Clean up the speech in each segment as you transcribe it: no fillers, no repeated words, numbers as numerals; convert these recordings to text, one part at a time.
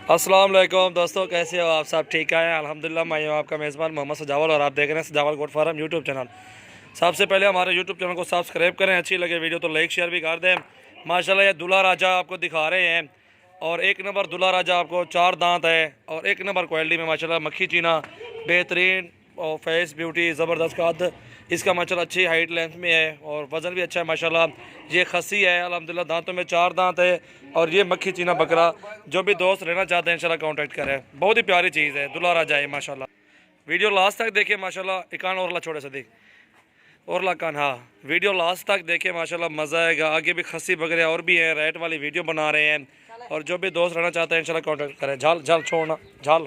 अस्सलाम वालेकुम दोस्तों, कैसे हो आप सब? ठीक है अल्हम्दुलिल्लाह। मैं हूं आपका मेज़बान मोहम्मद सजावल और आप देख रहे हैं सजावल गोट फार्म यूट्यूब चैनल। सबसे पहले हमारे यूट्यूब चैनल को सब्सक्राइब करें, अच्छी लगे वीडियो तो लाइक शेयर भी कर दें। माशाल्लाह ये दूल्हा राजा आपको दिखा रहे हैं और एक नंबर दूल्हा राजा आपको 4 दांत है और एक नंबर क्वालिटी में माशाल्लाह मक्खी चीना बेहतरीन और फेस ब्यूटी ज़बरदस्त कद इसका माशाल्लाह अच्छी हाइट लेंथ में है और वज़न भी अच्छा है माशाल्लाह। ये खस्सी है अल्हम्दुलिल्लाह, दांतों में 4 दांत है और ये मक्खी चीना बकरा। जो भी दोस्त लेना चाहते हैं इंशाल्लाह कांटेक्ट करें, बहुत ही प्यारी चीज़ है, दूल्हा राजा है माशाल्लाह। वीडियो लास्ट तक देखिए माशाल्लाह। इकान और छोटे से देख और लाकान, हाँ वीडियो लास्ट तक देखे माशाल्लाह, मज़ा आएगा। आगे भी खस्सी बकरे और भी हैं, रेट वाली वीडियो बना रहे हैं और जो भी दोस्त रहना चाहते हैं इंशाल्लाह कांटेक्ट करें। झाल झाल छोड़ना, झाल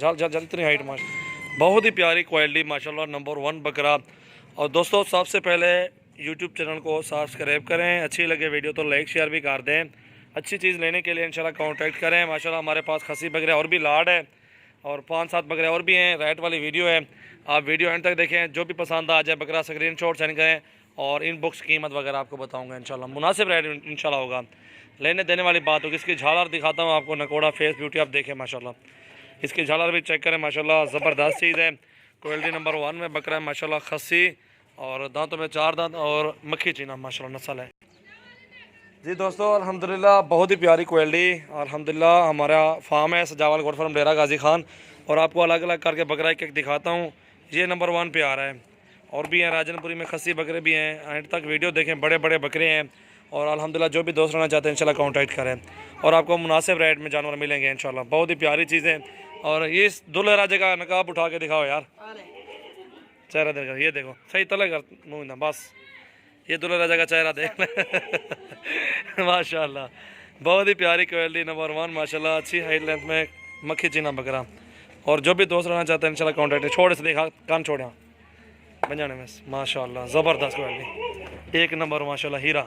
झाल झाल झाल इतनी हाइट माशा, बहुत ही प्यारी क्वालिटी माशाल्लाह, नंबर 1 बकरा। और दोस्तों सबसे पहले यूट्यूब चैनल को सब्सक्राइब करें, अच्छी लगे वीडियो तो लाइक शेयर भी कर दें। अच्छी चीज़ लेने के लिए इंशाल्लाह कांटेक्ट करें। माशाल्लाह हमारे पास खस्सी बकरे और भी लाड है और 5-7 बकरे और भी हैं, रेट वाली वीडियो है। आप वीडियो एंड तक देखें, जो भी पसंद आ जाए बकरा स्क्रीनशॉट सेंड करें और इन बुक्स कीमत वगैरह आपको बताऊंगा इंशाल्लाह। मुनासिब रेट इंशाल्लाह होगा, लेने देने वाली बात होगी। इसकी झालर दिखाता हूँ आपको, नकोड़ा फेस ब्यूटी आप देखें माशाल्लाह। इसकी झालर भी चेक करें माशाल्लाह, ज़बरदस्त चीज़ है। क्वालिटी नंबर 1 में बकरा है माशाल्लाह, खस्सी और दांतों में 4 दांत और मक्खी चीना माशाल्लाह नस्ल है जी। दोस्तों अल्हम्दुलिल्लाह बहुत ही प्यारी क्वालिटी अल्हम्दुलिल्लाह। हमारा फार्म है सजावल गोट फार्म डेरा गाजी खान और आपको अलग अलग करके बकरा एक एक दिखाता हूँ। ये नंबर 1 पे आ रहा है और भी हैं, राजनपुरी में खस्सी बकरे भी हैं। एंड तक वीडियो देखें, बड़े बड़े बकरे हैं और अल्हम्दुलिल्लाह जो भी दोस्त रहना चाहते हैं इंशाल्लाह कांटेक्ट करें और आपको मुनासिब रेट में जानवर मिलेंगे इंशाल्लाह। बहुत ही प्यारी चीज़ें। और ये दूल्हे राजे का नकाब उठा के दिखाओ यार, चेहरा देखो, ये देखो सही तले कर मुँह ना, बस ये दूल्हा राजा का चेहरा देख ले माशाल्लाह, बहुत ही प्यारी क्वालिटी नंबर 1 माशाल्लाह, अच्छी हाइट लेंथ में मक्खी चीना बकरा। और जो भी दोस्त रहना चाहते हैं इंशाल्लाह कांटेक्ट। छोड़े से देखा कान छोड़े बन जाने में माशाल्लाह, ज़बरदस्त क्वालिटी एक नंबर माशाल्लाह, हीरा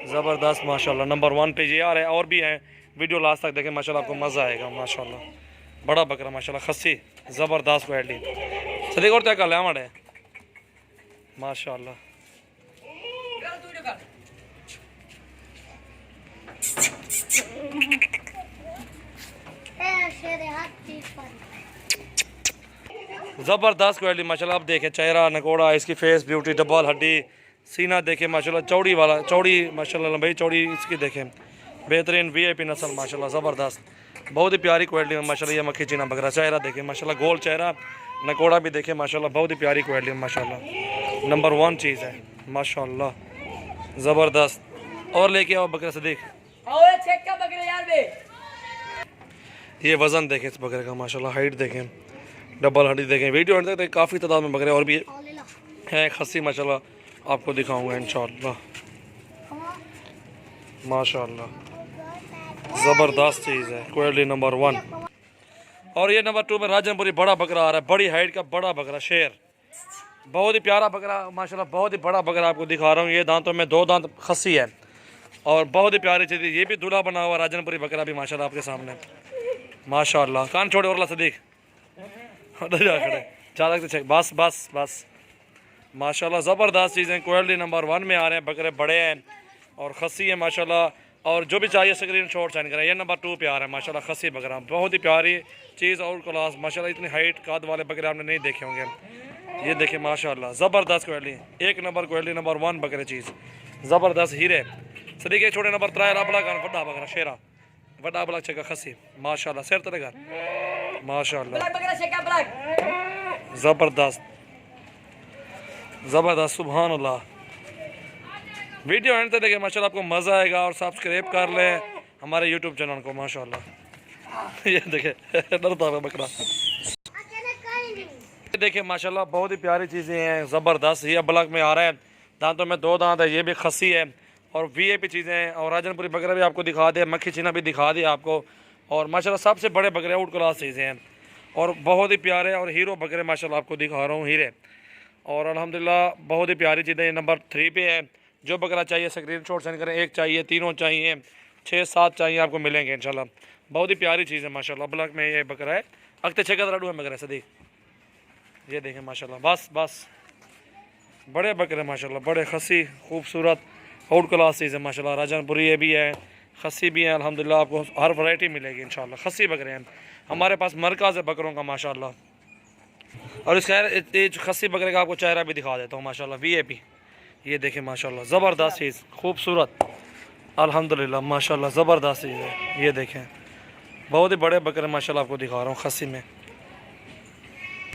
ज़बरदस्त माशाल्लाह, नंबर 1 पे ये आ रहा है। और भी हैं, वीडियो लास्ट तक देखें माशाल्लाह, आपको मज़ा आएगा माशाल्लाह। बड़ा बकरा माशाल्लाह, खस्सी ज़बरदस्त क्वालिटी सदी और तय कर लिया हमारे माशाल्लाह। ज़बरदस्त क्वालिटी माशाल्लाह। आप देखें चेहरा नकोड़ा, इसकी फेस ब्यूटी, डबल हड्डी, सीना देखें माशाल्लाह, चौड़ी वाला चौड़ी माशाल्लाह, लंबाई चौड़ी इसकी देखें, बेहतरीन VIP नस्ल माशाल्लाह, ज़बरदस्त बहुत ही प्यारी क्वालिटी में माशाल्लाह। ये मक्खी चीना बकरा, चेहरा देखें माशाल्लाह, गोल चेहरा, नकोड़ा भी देखें माशाल्लाह, बहुत ही प्यारी क्वालिटी में माशाल्लाह, नंबर 1 चीज़ है माशाल्लाह, ज़बरदस्त। और लेके आओ बकरा सदीक, ये वज़न देखें इस बकरे का माशाल्लाह, हाइट देखें, डबल हड्डी देखें। वीडियो एंड तक काफ़ी तादाद में बकरे और भी हैं खस्सी माशाल्लाह, आपको दिखाऊंगा इंशाल्लाह माशाल्लाह, ज़बरदस्त चीज़ है, क्वालिटी नंबर 1। और ये नंबर 2 में राजनपुरी बड़ा बकरा आ रहा है, बड़ी हाइट का बड़ा बकरा, शेर, बहुत ही प्यारा बकरा माशाल्लाह, बहुत ही बड़ा बकरा आपको दिखा रहा हूँ। ये दांतों में 2 दांत खस्सी है और बहुत ही प्यारी चीज़ है। ये भी दूल्हा बना हुआ राजनपुरी बकरा भी माशाल्लाह आपके सामने माशाल्लाह। कान छोड़े और सदीक ज़्यादा चेक, बस बस बस माशाल्लाह, ज़बरदस्त चीज़ें क्वालिटी नंबर 1 में आ रहे हैं। बकरे बड़े हैं और खस्सी है माशाल्लाह। और जो भी चाहिए स्क्रीनशॉट सेंड करें। ये नंबर 2 पे आ रहा है माशाल्लाह, खस्सी बकरा, बहुत ही प्यारी चीज़ और क्लास माशाल्लाह। इतनी हाइट काद वाले बकरे आपने नहीं देखे होंगे। ये देखें माशाल्लाह, ज़बरदस्त क्वालिटी एक नंबर क्वालिटी नंबर 1 बकरे चीज़, ज़बरदस्त हीरे सदीक। छोटे नंबर 3 लापला का बड़ा बकरा, शेरा बड़ा बड़ा चेका खस्सी माशाल्लाह, शेर तेरे घर माशाल्लाह, ज़बरदस्त ज़बरदस्त सुभान अल्लाह। वीडियो एंड तक देखें माशाल्लाह, आपको मज़ा आएगा और सब्सक्राइब कर लें हमारे यूट्यूब चैनल को माशाल्लाह। ये देखें डरता है बकरा, ये देखें माशाल्लाह, बहुत ही प्यारी चीज़ें हैं, ज़बरदस्त। ये ब्लॉक में आ रहा है, दांतों में 2 दांत है, ये भी खस्सी है और VIP चीज़ें हैं। और राजनपुरी बकरा भी आपको दिखा दे, मक्खी चीना भी दिखा दिया आपको और माशाल्लाह सबसे बड़े बकरे आउट क्लास चीज़ें हैं और बहुत ही प्यारे और हीरो बकरे माशाल्लाह आपको दिखा रहा हूँ, हीरे। और अल्हम्दुलिल्लाह बहुत ही प्यारी चीज़ें। ये नंबर 3 पे है। जो बकरा चाहिए स्क्रीनशॉट सेंड करें, 1 चाहिए, 3 चाहिए, 6-7 चाहिए, आपको मिलेंगे इंशाल्लाह। बहुत ही प्यारी चीज़ है माशाल्लाह। ब्लॉक में ये बकरा है, अख्ते 6 का है बकरा सदी, ये देखें माशाल्लाह, बस बस बड़े बकरे माशाल्लाह, बड़े खस्सी खूबसूरत आउट क्लास चीज़ है माशाल्लाह। राजनपुरी ये भी है, खस्सी भी हैं अल्हम्दुलिल्लाह, आपको हर वैरायटी मिलेगी इंशाल्लाह। खस्सी बकरे हैं हमारे पास, मरकज़ है बकरों का माशाल्लाह। और इस खस्सी बकरे का आपको चेहरा भी दिखा देता हूँ माशाल्लाह, VIP। ये देखें माशाल्लाह, ज़बरदस्त चीज़, खूबसूरत अल्हम्दुलिल्लाह माशाल्लाह, ज़बरदस्त चीज़ है। ये देखें बहुत ही बड़े बकरे माशाल्लाह आपको दिखा रहा हूँ खस्सी में।